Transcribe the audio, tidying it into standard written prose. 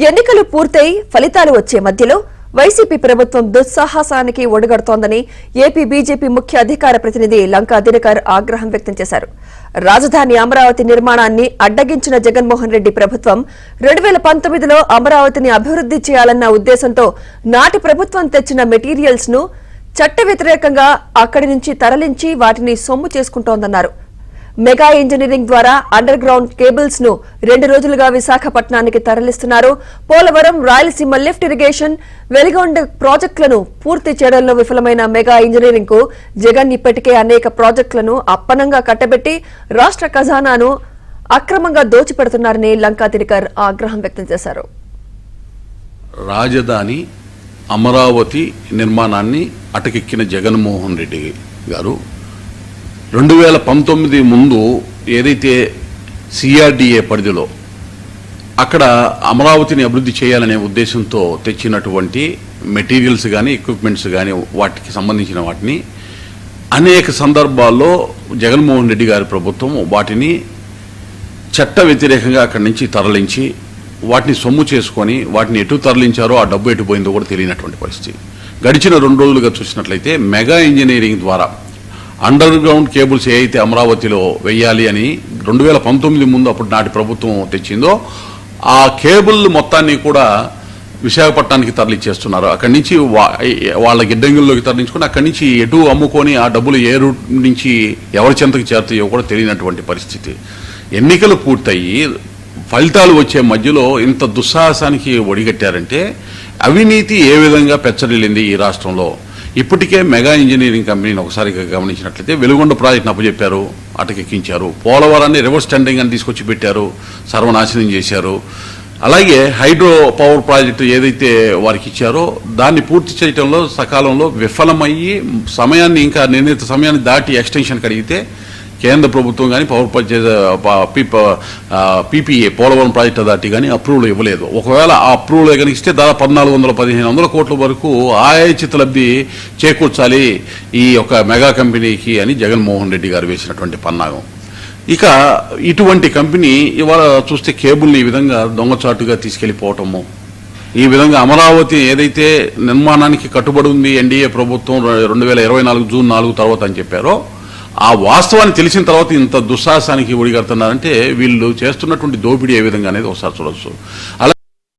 ఎన్నికలు పూర్తయి ఫలితాలు వచ్చే మధ్యలో వైసీపీ ప్రభుత్వం దుస్సాహసానికి ఒడిగడుతోందని ఏపీ బీజేపీ ముఖ్య అధికార ప్రతినిధి లంకా దినకర్ ఆగ్రహం వ్యక్తం చేశారు. రాజధాని అమరావతి నిర్మాణాన్ని అడ్డగించిన జగన్మోహన్ రెడ్డి ప్రభుత్వం 2019లో అమరావతిని అభివృద్ధి చేయాలన్న ఉద్దేశంతో నాటి ప్రభుత్వం తెచ్చిన మెటీరియల్స్ ను చట్ట వ్యతిరేకంగా అక్కడి నుంచి తరలించి వాటిని సొమ్ము చేసుకుంటోందన్నారు. మెగా ఇంజనీరింగ్ ద్వారా అండర్ గ్రౌండ్ కేబుల్స్ ను 2 రోజులుగా విశాఖపట్నానికి తరలిస్తున్నారు. పోలవరం, రాయలసీమ లిఫ్ట్ ఇరిగేషన్, వెలిగొండ ప్రాజెక్టులను పూర్తి చేయడంలో విఫలమైన మెగా ఇంజనీరింగ్ కు జగన్ ఇప్పటికే అనేక ప్రాజెక్టులను అప్పనంగా కట్టబెట్టి రాష్ట్ర ఖజానాను అక్రమంగా దోచిపెడుతున్నారని లంకా దినకర్ ఆగ్రహం వ్యక్తం చేశారు. రాజధాని అమరావతి నిర్మాణాన్ని అటకెక్కిన జగన్మోహన్ రెడ్డి గారు 2019 ముందు ఏదైతే సిఆర్డిఏ పరిధిలో అక్కడ అమరావతిని అభివృద్ధి చేయాలనే ఉద్దేశంతో తెచ్చినటువంటి మెటీరియల్స్ కానీ ఎక్విప్మెంట్స్ కానీ వాటికి సంబంధించిన వాటిని అనేక సందర్భాల్లో జగన్మోహన్ రెడ్డి గారి ప్రభుత్వం వాటిని చట్ట వ్యతిరేకంగా అక్కడి నుంచి తరలించి వాటిని సొమ్ము చేసుకొని వాటిని ఎటు తరలించారో ఆ డబ్బు ఎటు పోయిందో కూడా తెలియనటువంటి పరిస్థితి. గడిచిన 2 రోజులుగా చూసినట్లయితే మెగా ఇంజనీరింగ్ ద్వారా అండర్ గ్రౌండ్ కేబుల్స్ ఏదైతే అమరావతిలో వెయ్యాలి అని 2019 ముందు అప్పుడు నాటి ప్రభుత్వం తెచ్చిందో ఆ కేబుల్ మొత్తాన్ని కూడా విశాఖపట్నానికి తరలించేస్తున్నారు. అక్కడి నుంచి వాళ్ళ గిడ్డంగుల్లోకి తరలించుకొని అక్కడి నుంచి ఎటు అమ్ముకొని ఆ డబ్బులు ఏ రూట్ నుంచి ఎవరి చెంతకు చేరుతాయో కూడా తెలియనటువంటి పరిస్థితి. ఎన్నికలు పూర్తయి ఫలితాలు వచ్చే మధ్యలో ఇంత దుస్సాహసానికి ఒడిగట్టారంటే అవినీతి ఏ విధంగా పెచ్చరిల్లింది ఈ రాష్ట్రంలో. ఇప్పటికే మెగా ఇంజనీరింగ్ కంపెనీని ఒకసారి గమనించినట్లయితే వెలుగొండ ప్రాజెక్ట్ని అప్పచెప్పారు, అటకెక్కించారు. పోలవరాన్ని రివర్స్ టెండరింగ్ అని తీసుకొచ్చి పెట్టారు, సర్వనాశనం చేశారు. అలాగే హైడ్రో పవర్ ప్రాజెక్టు ఏదైతే వారికి ఇచ్చారో దాన్ని పూర్తి చేయడంలో సకాలంలో విఫలమయ్యి సమయాన్ని ఇంకా నిర్ణీత సమయాన్ని దాటి ఎక్స్టెన్షన్కి అడిగితే కేంద్ర ప్రభుత్వం కానీ పీపీఏ పోలవరం ప్రాజెక్టు అథారిటీ కానీ అప్రూవల్ ఇవ్వలేదు. ఒకవేళ ఆ అప్రూవల్ కనుక ఇస్తే దాదాపు 1400-1500 కోట్ల వరకు ఆయాచిత లబ్ధి చేకూర్చాలి ఈ యొక్క మెగా కంపెనీకి అని జగన్మోహన్ రెడ్డి గారు వేసినటువంటి పన్నాగం. ఇక ఇటువంటి కంపెనీ ఇవాళ చూస్తే కేబుల్ని ఈ విధంగా దొంగచాటుగా తీసుకెళ్లిపోవటము, ఈ విధంగా అమరావతి ఏదైతే నిర్మాణానికి కట్టుబడి ఉంది ఎన్డీఏ ప్రభుత్వం 2024 జూన్ 4 తర్వాత అని చెప్పారో ఆ వాస్తవాన్ని తెలిసిన తర్వాత ఇంత దుస్సాహసానికి ఒడిగడుతున్నారంటే వీళ్ళు చేస్తున్నటువంటి దోపిడీ ఏ విధంగా అనేది ఒకసారి చూడొచ్చు.